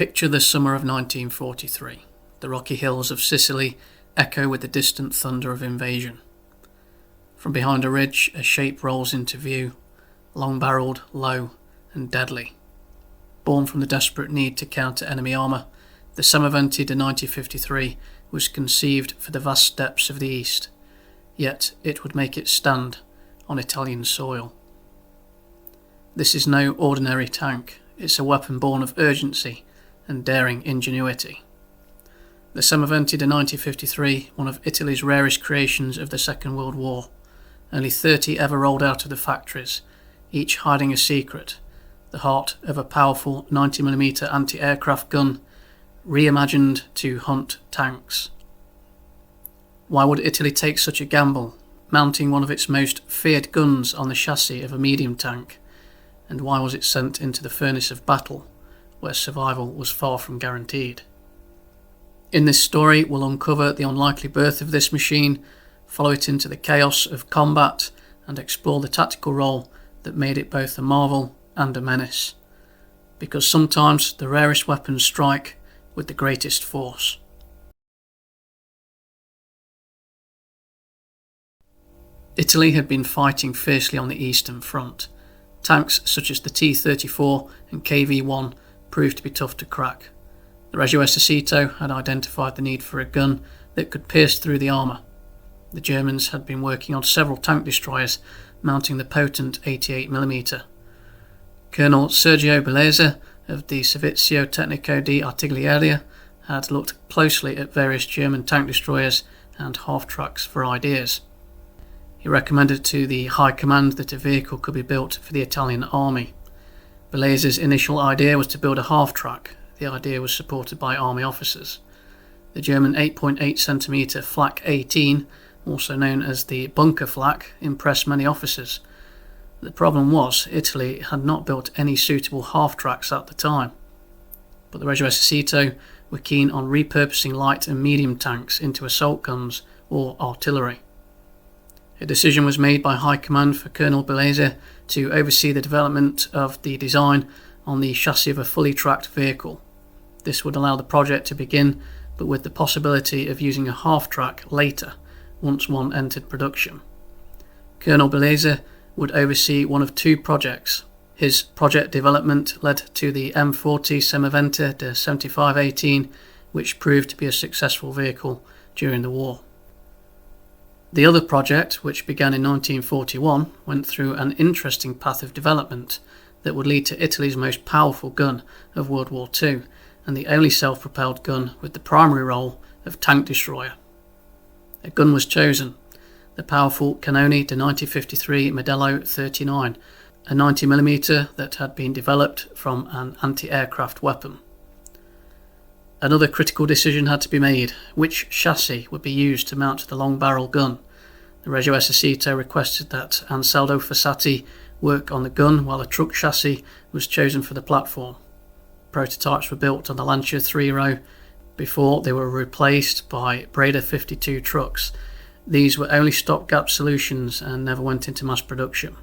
Picture the summer of 1943. The rocky hills of Sicily echo with the distant thunder of invasion. From behind a ridge, a shape rolls into view, long-barreled, low, and deadly. Born from the desperate need to counter enemy armour, the Semovente de 1953 was conceived for the vast steppes of the East, yet it would make its stand on Italian soil. This is no ordinary tank, it's a weapon born of urgency and daring ingenuity. The Semovente de 1953, one of Italy's rarest creations of the Second World War. Only 30 ever rolled out of the factories, each hiding a secret, the heart of a powerful 90mm anti-aircraft gun, reimagined to hunt tanks. Why would Italy take such a gamble, mounting one of its most feared guns on the chassis of a medium tank? And why was it sent into the furnace of battle, where survival was far from guaranteed? In this story, we'll uncover the unlikely birth of this machine, follow it into the chaos of combat, and explore the tactical role that made it both a marvel and a menace. Because sometimes the rarest weapons strike with the greatest force. Italy had been fighting fiercely on the Eastern Front. Tanks such as the T-34 and KV-1 proved to be tough to crack. The Regio Esercito had identified the need for a gun that could pierce through the armour. The Germans had been working on several tank destroyers mounting the potent 88mm. Colonel Sergio Bellezza of the Servizio Tecnico di Artiglieria had looked closely at various German tank destroyers and half-tracks for ideas. He recommended to the High Command that a vehicle could be built for the Italian army. Bellezza's initial idea was to build a half-track. The idea was supported by army officers. The German 8.8cm Flak 18, also known as the bunker flak, impressed many officers. The problem was Italy had not built any suitable half-tracks at the time. But the Regio Esercito were keen on repurposing light and medium tanks into assault guns or artillery. A decision was made by High Command for Colonel Bellezza to oversee the development of the design on the chassis of a fully tracked vehicle. This would allow the project to begin, but with the possibility of using a half-track later, once one entered production. Colonel Bellezza would oversee one of two projects. His project development led to the M40 Semovente de 7518, which proved to be a successful vehicle during the war. The other project, which began in 1941, went through an interesting path of development that would lead to Italy's most powerful gun of World War II, and the only self-propelled gun with the primary role of tank destroyer. A gun was chosen, the powerful Cannoni de 1953 Modello 39, a 90mm that had been developed from an anti-aircraft weapon. Another critical decision had to be made: which chassis would be used to mount the long barrel gun. The Regio Esercito requested that Ansaldo Fossati work on the gun while a truck chassis was chosen for the platform. Prototypes were built on the Lancia 3-row before they were replaced by Breda 52 trucks. These were only stopgap solutions and never went into mass production.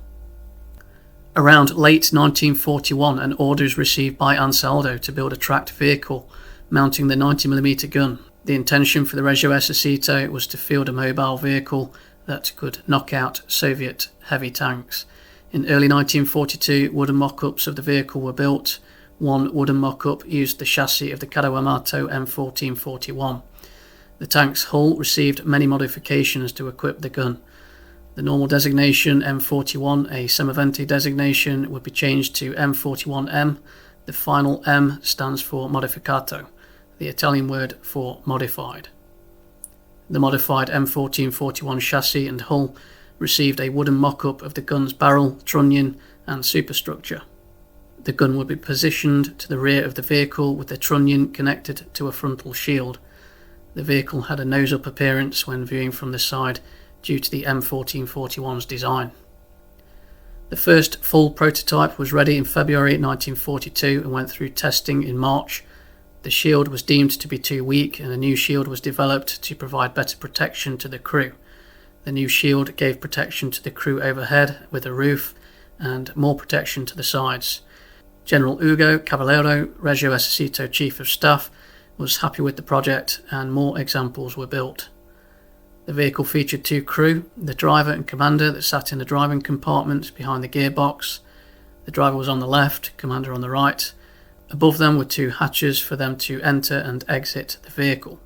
Around late 1941, an order was received by Ansaldo to build a tracked vehicle mounting the 90mm gun. The intention for the Regio Esercito was to field a mobile vehicle that could knock out Soviet heavy tanks. In early 1942, wooden mock-ups of the vehicle were built. One wooden mock-up used the chassis of the Kawamato M1441. The tank's hull received many modifications to equip the gun. The normal designation M41, a Semovente designation, would be changed to M41M. The final M stands for modificato, the Italian word for modified. The modified M1441 chassis and hull received a wooden mock-up of the gun's barrel, trunnion and superstructure. The gun would be positioned to the rear of the vehicle with the trunnion connected to a frontal shield. The vehicle had a nose-up appearance when viewing from the side due to the M1441's design. The first full prototype was ready in February 1942 and went through testing in March. The shield was deemed to be too weak and a new shield was developed to provide better protection to the crew. The new shield gave protection to the crew overhead with a roof and more protection to the sides. General Ugo Cavallero, Reggio Esercito Chief of Staff, was happy with the project and more examples were built. The vehicle featured two crew, the driver and commander that sat in the driving compartment behind the gearbox. The driver was on the left, commander on the right. Above them were two hatches for them to enter and exit the vehicle.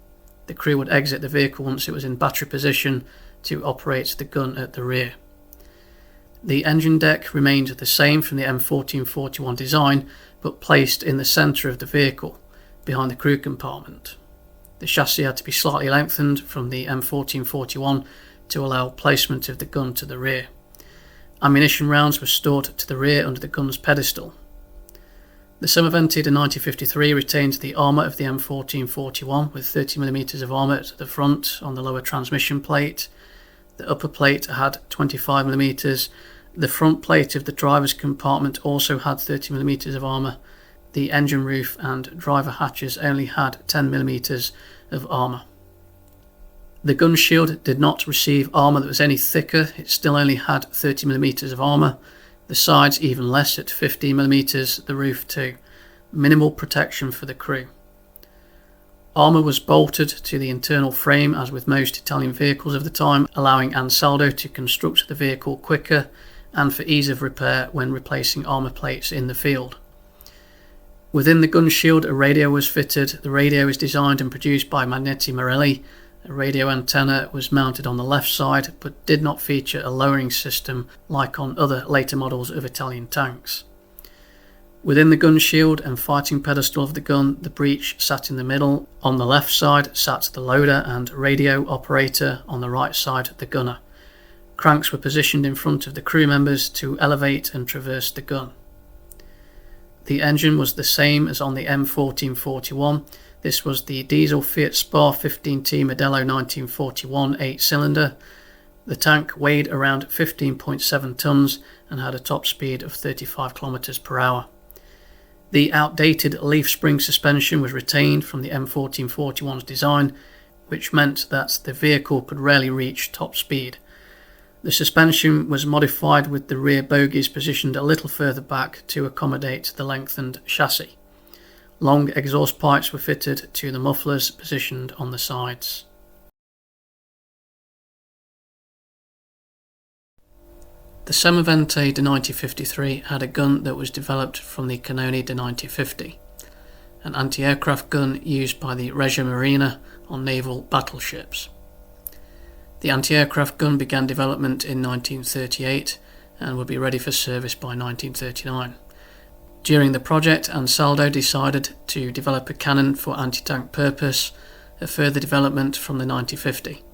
The crew would exit the vehicle once it was in battery position to operate the gun at the rear. The engine deck remained the same from the M1441 design, but placed in the centre of the vehicle, behind the crew compartment. The chassis had to be slightly lengthened from the M1441 to allow placement of the gun to the rear. Ammunition rounds were stored to the rear under the gun's pedestal. The Semovente de 1953 retained the armour of the M1441 with 30mm of armour at the front on the lower transmission plate. The upper plate had 25mm. The front plate of the driver's compartment also had 30mm of armour. The engine roof and driver hatches only had 10mm of armour. The gun shield did not receive armour that was any thicker, it still only had 30mm of armour. The sides even less at 15mm, the roof too. Minimal protection for the crew. Armour was bolted to the internal frame as with most Italian vehicles of the time, allowing Ansaldo to construct the vehicle quicker and for ease of repair when replacing armour plates in the field. Within the gun shield, a radio was fitted. The radio was designed and produced by Magneti Marelli. A radio antenna was mounted on the left side, but did not feature a lowering system like on other later models of Italian tanks. Within the gun shield and fighting pedestal of the gun, the breech sat in the middle. On the left side sat the loader and radio operator, on the right side the gunner. Cranks were positioned in front of the crew members to elevate and traverse the gun. The engine was the same as on the M1441. This was the diesel Fiat Spar 15T Modello 1941 8-cylinder. The tank weighed around 15.7 tons and had a top speed of 35 km per hour. The outdated leaf spring suspension was retained from the M1441's design, which meant that the vehicle could rarely reach top speed. The suspension was modified with the rear bogies positioned a little further back to accommodate the lengthened chassis. Long exhaust pipes were fitted to the mufflers positioned on the sides. The Semovente de 1953 had a gun that was developed from the Cannoni de 1950, an anti-aircraft gun used by the Regia Marina on naval battleships. The anti-aircraft gun began development in 1938 and would be ready for service by 1939. During the project, Ansaldo decided to develop a cannon for anti-tank purpose, a further development from the 1950.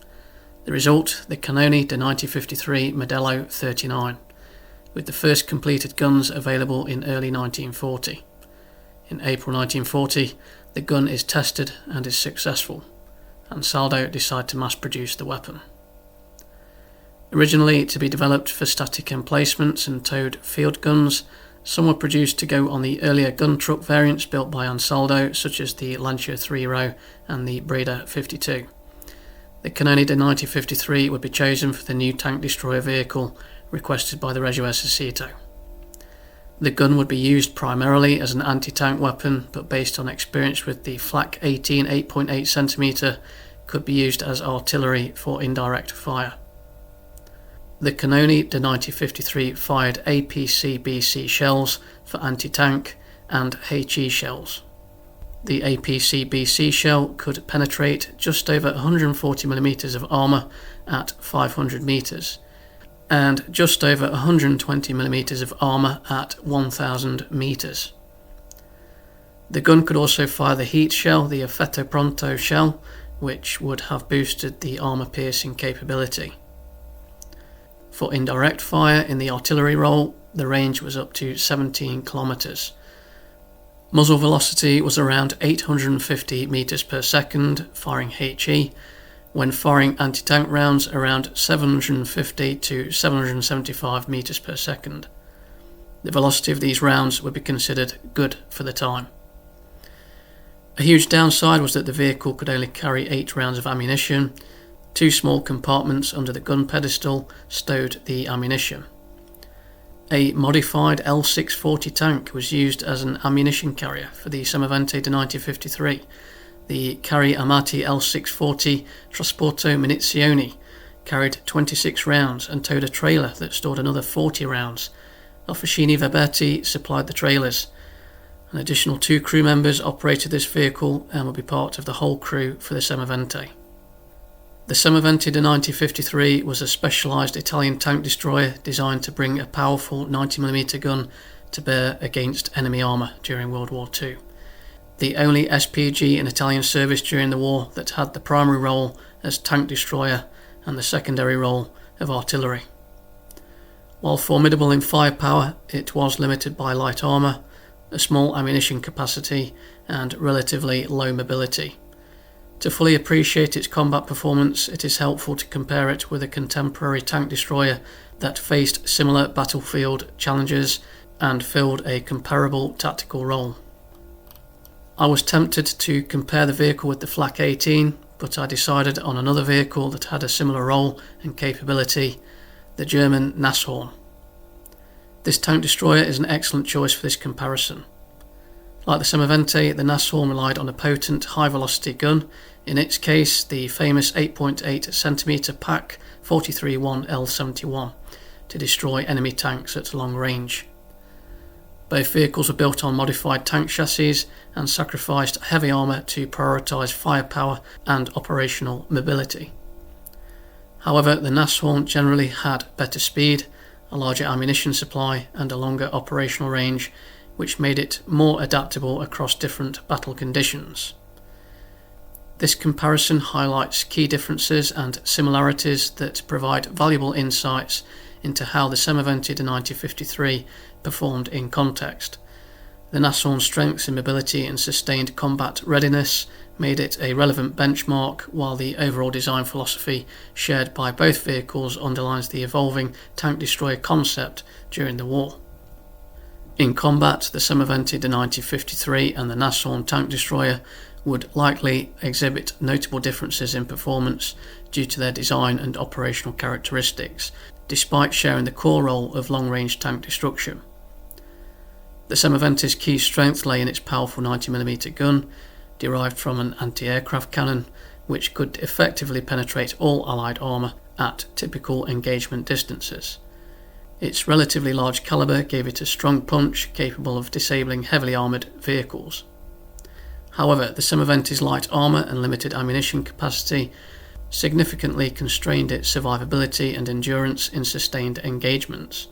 The result, the Cannoni de 1953 Modello 39, with the first completed guns available in early 1940. In April 1940, the gun is tested and is successful. Ansaldo decided to mass produce the weapon. Originally to be developed for static emplacements and towed field guns, some were produced to go on the earlier gun truck variants built by Ansaldo, such as the Lancia 3-row and the Breda 52. The Cannoni de 1953 would be chosen for the new tank destroyer vehicle requested by the Reggio Esercito. The gun would be used primarily as an anti-tank weapon, but based on experience with the Flak 18 8.8cm, could be used as artillery for indirect fire. The Cannoni de 1953 fired APC-BC shells for anti-tank and HE shells. The APC-BC shell could penetrate just over 140mm of armour at 500 metres and just over 120mm of armour at 1000 metres. The gun could also fire the heat shell, the Effetto Pronto shell, which would have boosted the armour piercing capability. For indirect fire in the artillery role, the range was up to 17 kilometres. Muzzle velocity was around 850 metres per second, firing HE, when firing anti-tank rounds around 750 to 775 metres per second. The velocity of these rounds would be considered good for the time. A huge downside was that the vehicle could only carry 8 rounds of ammunition. 2 small compartments under the gun pedestal stowed the ammunition. A modified L640 tank was used as an ammunition carrier for the Semovente di 1953. The Carri Armati L640 Trasporto Munizioni carried 26 rounds and towed a trailer that stored another 40 rounds. Officini Verbetti supplied the trailers. An additional 2 crew members operated this vehicle and would be part of the whole crew for the Semovente. The Semovente di 1953 was a specialised Italian tank destroyer designed to bring a powerful 90mm gun to bear against enemy armour during World War II. The only SPG in Italian service during the war that had the primary role as tank destroyer and the secondary role of artillery. While formidable in firepower, it was limited by light armour, a small ammunition capacity and relatively low mobility. To fully appreciate its combat performance, it is helpful to compare it with a contemporary tank destroyer that faced similar battlefield challenges and filled a comparable tactical role. I was tempted to compare the vehicle with the Flak 18, but I decided on another vehicle that had a similar role and capability, the German Nashorn. This tank destroyer is an excellent choice for this comparison. Like the Semovente, the Nashorn relied on a potent high-velocity gun, in its case the famous 8.8cm Pak 43-1L71, to destroy enemy tanks at long range. Both vehicles were built on modified tank chassis and sacrificed heavy armour to prioritise firepower and operational mobility. However, the Nashorn generally had better speed, a larger ammunition supply and a longer operational range, which made it more adaptable across different battle conditions. This comparison highlights key differences and similarities that provide valuable insights into how the Semovente di 1953 performed in context. The Nashorn's strengths in mobility and sustained combat readiness made it a relevant benchmark, while the overall design philosophy shared by both vehicles underlines the evolving tank destroyer concept during the war. In combat, the Semovente di 1953 and the Nashorn tank destroyer would likely exhibit notable differences in performance due to their design and operational characteristics, despite sharing the core role of long-range tank destruction. The Semovente's key strength lay in its powerful 90mm gun, derived from an anti-aircraft cannon, which could effectively penetrate all Allied armour at typical engagement distances. Its relatively large calibre gave it a strong punch capable of disabling heavily armoured vehicles. However, the Semovente's light armour and limited ammunition capacity significantly constrained its survivability and endurance in sustained engagements.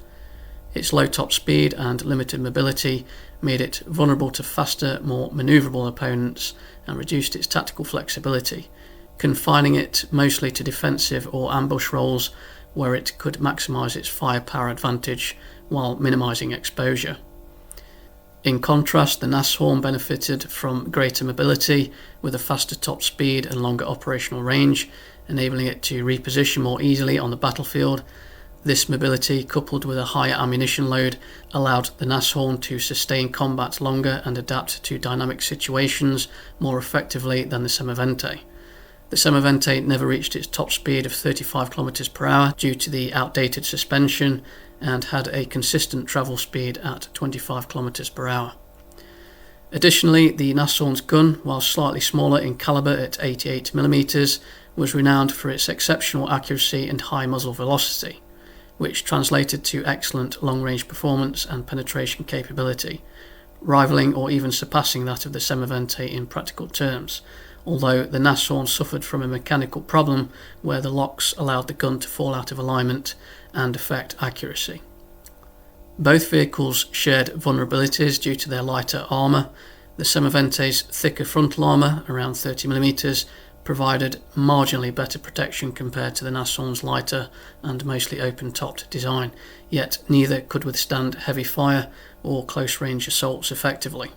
Its low top speed and limited mobility made it vulnerable to faster, more manoeuvrable opponents and reduced its tactical flexibility, confining it mostly to defensive or ambush roles where it could maximise its firepower advantage while minimising exposure. In contrast, the Nashorn benefited from greater mobility with a faster top speed and longer operational range, enabling it to reposition more easily on the battlefield. This mobility, coupled with a higher ammunition load, allowed the Nashorn to sustain combat longer and adapt to dynamic situations more effectively than the Semovente. The Semovente never reached its top speed of 35 km per hour due to the outdated suspension and had a consistent travel speed at 25 km per hour. Additionally, the Nashorn's gun, while slightly smaller in calibre at 88mm, was renowned for its exceptional accuracy and high muzzle velocity, which translated to excellent long-range performance and penetration capability, rivaling or even surpassing that of the Semovente in practical terms, although the Nashorn suffered from a mechanical problem where the locks allowed the gun to fall out of alignment and affect accuracy. Both vehicles shared vulnerabilities due to their lighter armour. The Semovente's thicker frontal armour, around 30mm, provided marginally better protection compared to the Nashorn's lighter and mostly open-topped design, yet neither could withstand heavy fire or close-range assaults effectively.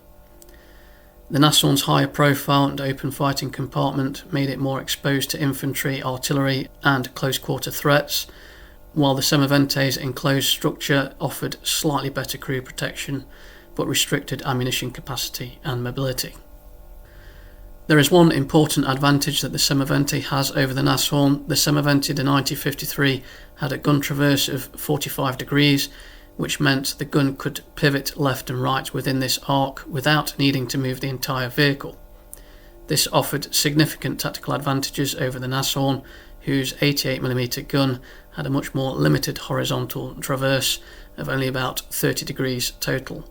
The Nashorn's higher profile and open fighting compartment made it more exposed to infantry, artillery and close-quarter threats, while the Semovente's enclosed structure offered slightly better crew protection but restricted ammunition capacity and mobility. There is one important advantage that the Semovente has over the Nashorn. The Semovente di 1953 had a gun traverse of 45 degrees, which meant the gun could pivot left and right within this arc without needing to move the entire vehicle. This offered significant tactical advantages over the Nashorn, whose 88mm gun had a much more limited horizontal traverse of only about 30 degrees total.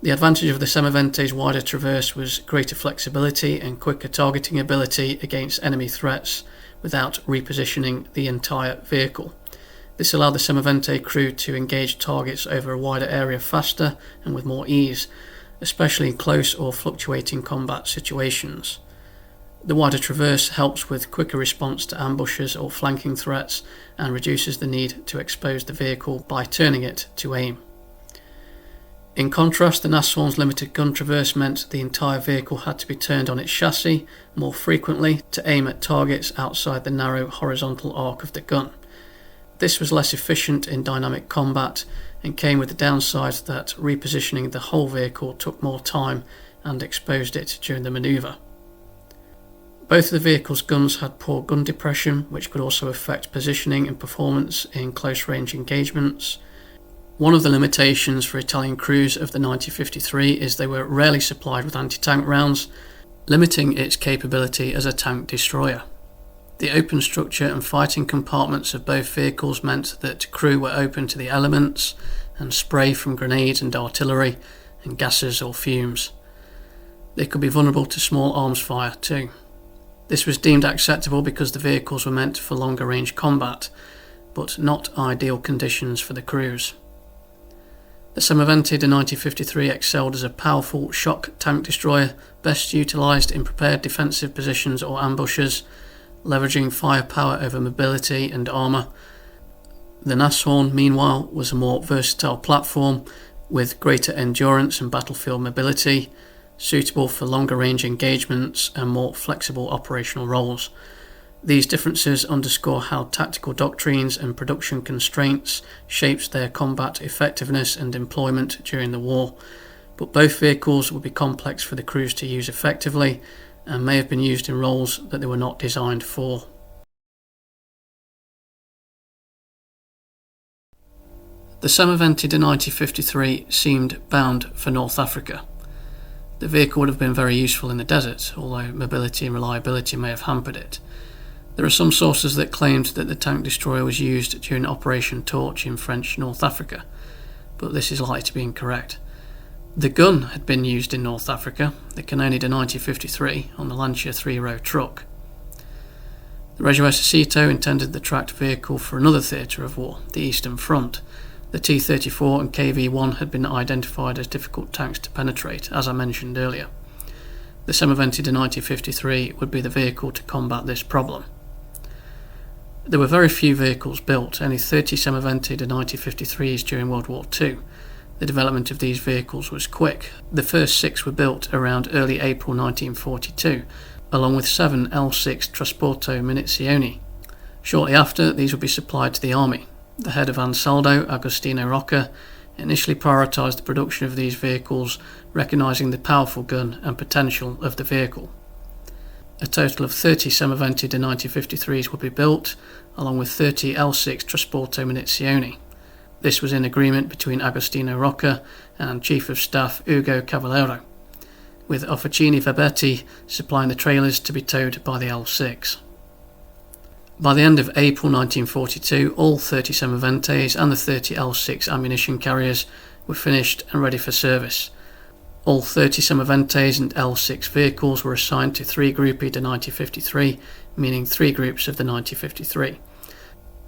The advantage of the Semovente's wider traverse was greater flexibility and quicker targeting ability against enemy threats without repositioning the entire vehicle. This allowed the Semovente crew to engage targets over a wider area faster and with more ease, especially in close or fluctuating combat situations. The wider traverse helps with quicker response to ambushes or flanking threats and reduces the need to expose the vehicle by turning it to aim. In contrast, the Nashorn's limited gun traverse meant the entire vehicle had to be turned on its chassis more frequently to aim at targets outside the narrow horizontal arc of the gun. This was less efficient in dynamic combat and came with the downside that repositioning the whole vehicle took more time and exposed it during the manoeuvre. Both of the vehicle's guns had poor gun depression, which could also affect positioning and performance in close-range engagements. One of the limitations for Italian crews of the 9053 is they were rarely supplied with anti-tank rounds, limiting its capability as a tank destroyer. The open structure and fighting compartments of both vehicles meant that crew were open to the elements and spray from grenades and artillery and gases or fumes. They could be vulnerable to small arms fire too. This was deemed acceptable because the vehicles were meant for longer range combat, but not ideal conditions for the crews. The Semovente de 9053 excelled as a powerful shock tank destroyer, best utilised in prepared defensive positions or ambushes, leveraging firepower over mobility and armour. The Nashorn, meanwhile, was a more versatile platform with greater endurance and battlefield mobility, suitable for longer range engagements and more flexible operational roles. These differences underscore how tactical doctrines and production constraints shaped their combat effectiveness and employment during the war, but both vehicles would be complex for the crews to use effectively and may have been used in roles that they were not designed for. The Semovente de 9053 seemed bound for North Africa. The vehicle would have been very useful in the desert, although mobility and reliability may have hampered it. There are some sources that claimed that the tank destroyer was used during Operation Torch in French North Africa, but this is likely to be incorrect. The gun had been used in North Africa, the Cannoni de 9053, on the Lancia 3-row truck. The WWII intended the tracked vehicle for another theatre of war, the Eastern Front. The T-34 and KV-1 had been identified as difficult tanks to penetrate, as I mentioned earlier. The Semovente de 9053 would be the vehicle to combat this problem. There were very few vehicles built, only 30 Semovente de 9053s during World War II. The development of these vehicles was quick. The first 6 were built around early April 1942, along with 7 L6 Trasporto Munizioni. Shortly after, these would be supplied to the army. The head of Ansaldo, Agostino Rocca, initially prioritised the production of these vehicles, recognising the powerful gun and potential of the vehicle. A total of 30 Semovente de 9053s would be built, along with 30 L6 Trasporto Munizioni. This was in agreement between Agostino Rocca and Chief of Staff Ugo Cavallero, with Officini Verbetti supplying the trailers to be towed by the L6. By the end of April 1942, all 30 Semoventes and the 30 L6 ammunition carriers were finished and ready for service. All 30 Semoventes and L6 vehicles were assigned to 3 Gruppi de 9053, meaning 3 groups of the 9053.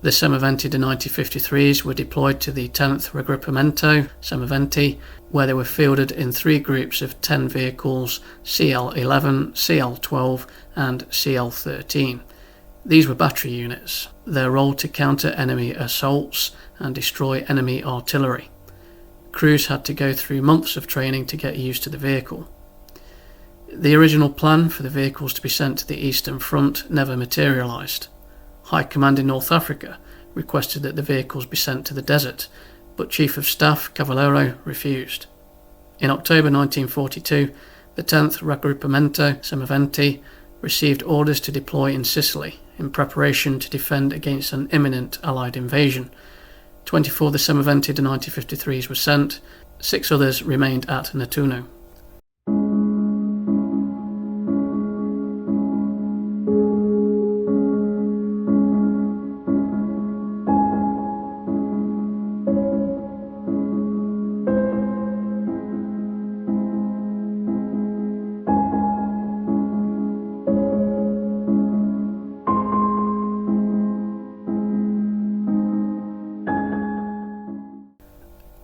The Semovente de 9053s were deployed to the 10th Raggruppamento Semovente, where they were fielded in 3 groups of 10 vehicles, CL11, CL12 and CL13. These were battery units, their role to counter enemy assaults and destroy enemy artillery. Crews had to go through months of training to get used to the vehicle. The original plan for the vehicles to be sent to the Eastern Front never materialised. High Command in North Africa requested that the vehicles be sent to the desert, but Chief of Staff Cavallero refused. In October 1942, the 10th Raggruppamento Semovente received orders to deploy in Sicily in preparation to defend against an imminent Allied invasion. 24 of the Semovente de 1953s were sent, 6 others remained at Nettuno.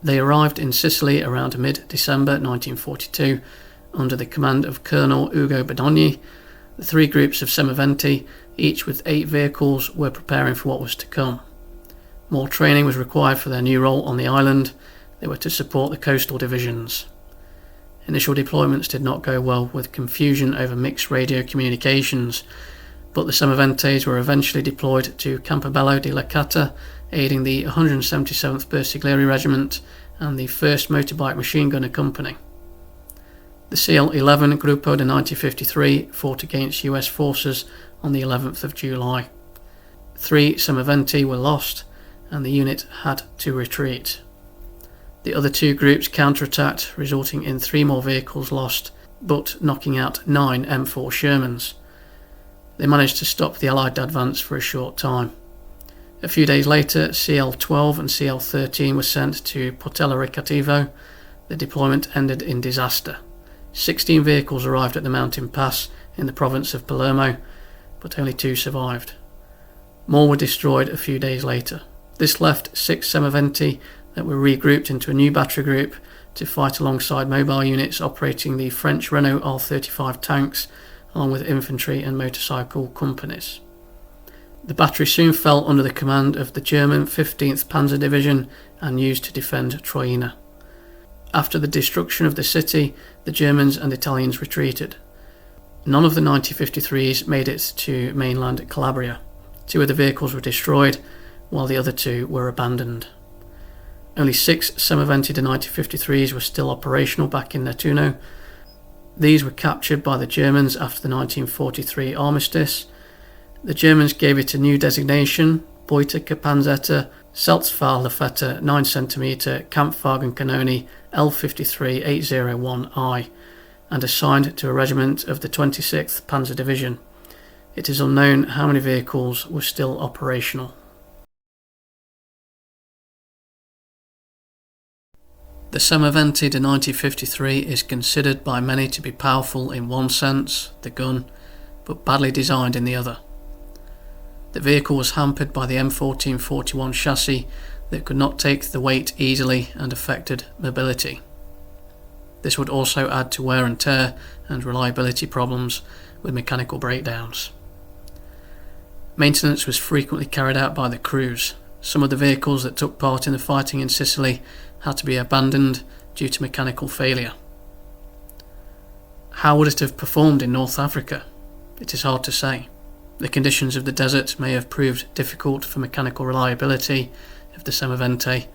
They arrived in Sicily around mid-December 1942 under the command of Colonel Ugo Bedogni. The 3 groups of Semovente, each with 8 vehicles, were preparing for what was to come. More training was required for their new role on the island. They were to support the coastal divisions. Initial deployments did not go well, with confusion over mixed radio communications, but the Semoventes were eventually deployed to Campobello di Licata, aiding the 177th Bersaglieri Regiment and the 1st Motorbike Machine Gunner Company. The CL-11 Gruppo de 1953 fought against US forces on the 11th of July. 3 Semovente were lost and the unit had to retreat. The other 2 groups counterattacked, resulting in 3 more vehicles lost, but knocking out 9 M4 Shermans. They managed to stop the Allied advance for a short time. A few days later, CL-12 and CL-13 were sent to Portella Ricativo. The deployment ended in disaster. 16 vehicles arrived at the mountain pass in the province of Palermo, but only 2 survived. More were destroyed a few days later. This left 6 Semovente that were regrouped into a new battery group to fight alongside mobile units operating the French Renault R35 tanks, along with infantry and motorcycle companies. The battery soon fell under the command of the German 15th Panzer Division and used to defend Troina. After the destruction of the city, the Germans and Italians retreated. None of the 1953s made it to mainland Calabria. 2 of the vehicles were destroyed, while the other 2 were abandoned. Only 6 Semovente de 1953s were still operational back in Nettuno. These were captured by the Germans after the 1943 armistice. The Germans gave it a new designation, Beutige Panzetta Selbstfahrlafette 9 cm Kampfwagenkanone L53 801I, and assigned to a regiment of the 26th Panzer Division. It is unknown how many vehicles were still operational. The Semovente de 1953 is considered by many to be powerful in one sense, the gun, but badly designed in the other. The vehicle was hampered by the M1441 chassis that could not take the weight easily and affected mobility. This would also add to wear and tear and reliability problems with mechanical breakdowns. Maintenance was frequently carried out by the crews. Some of the vehicles that took part in the fighting in Sicily had to be abandoned due to mechanical failure. How would it have performed in North Africa? It is hard to say. The conditions of the desert may have proved difficult for mechanical reliability of the Semovente.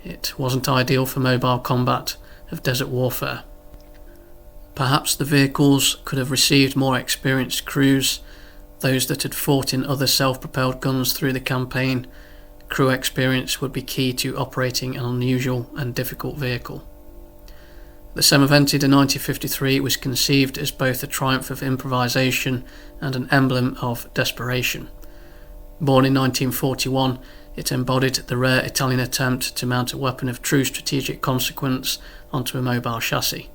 It wasn't ideal for mobile combat of desert warfare. Perhaps the vehicles could have received more experienced crews, those that had fought in other self-propelled guns through the campaign. Crew experience would be key to operating an unusual and difficult vehicle. The Semovente de 1953 was conceived as both a triumph of improvisation and an emblem of desperation. Born in 1941, it embodied the rare Italian attempt to mount a weapon of true strategic consequence onto a mobile chassis.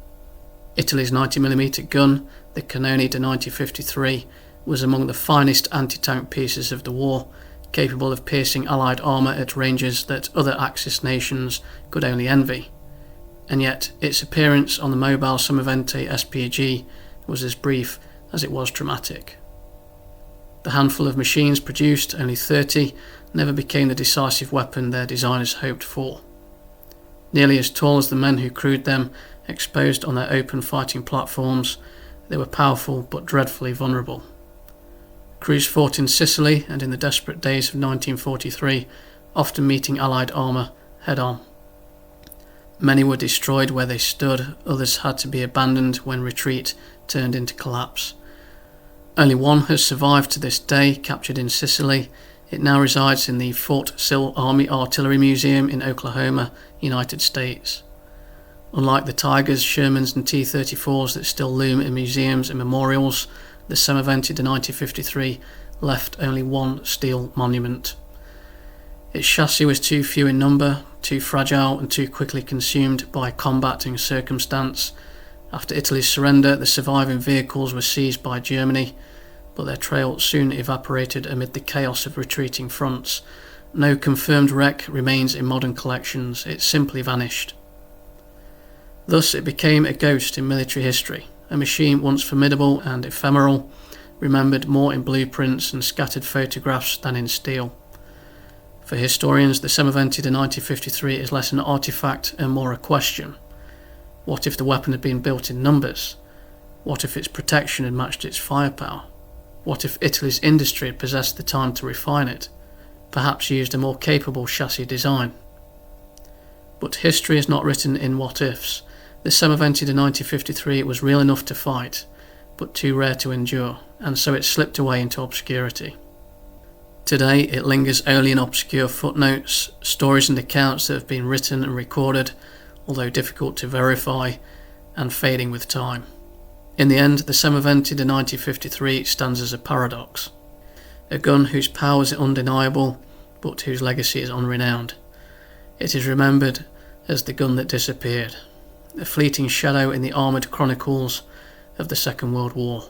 Italy's 90mm gun, the Cannoni de 1953, was among the finest anti-tank pieces of the war, capable of piercing Allied armour at ranges that other Axis nations could only envy. And yet its appearance on the mobile Semovente SPG was as brief as it was dramatic. The handful of machines produced, only 30, never became the decisive weapon their designers hoped for. Nearly as tall as the men who crewed them, exposed on their open fighting platforms, they were powerful but dreadfully vulnerable. Crews fought in Sicily and in the desperate days of 1943, often meeting Allied armour head-on. Many were destroyed where they stood, others had to be abandoned when retreat turned into collapse. Only one has survived to this day, captured in Sicily. It now resides in the Fort Sill Army Artillery Museum in Oklahoma, United States. Unlike the Tigers, Shermans and T-34s that still loom in museums and memorials, the Semovente de 1953 left only one steel monument. Its chassis was too few in number, too fragile and too quickly consumed by combat and circumstance. After Italy's surrender, the surviving vehicles were seized by Germany, but their trail soon evaporated amid the chaos of retreating fronts. No confirmed wreck remains in modern collections, it simply vanished. Thus it became a ghost in military history, a machine once formidable and ephemeral, remembered more in blueprints and scattered photographs than in steel. For historians, the Semovente de 1953 is less an artifact and more a question. What if the weapon had been built in numbers? What if its protection had matched its firepower? What if Italy's industry had possessed the time to refine it, perhaps used a more capable chassis design? But history is not written in what-ifs. The Semovente de 1953 was real enough to fight, but too rare to endure, and so it slipped away into obscurity. Today it lingers only in obscure footnotes, stories and accounts that have been written and recorded, although difficult to verify, and fading with time. In the end, the Semovente de 1953 stands as a paradox. A gun whose powers are undeniable, but whose legacy is unrenowned. It is remembered as the gun that disappeared, a fleeting shadow in the armoured chronicles of the Second World War.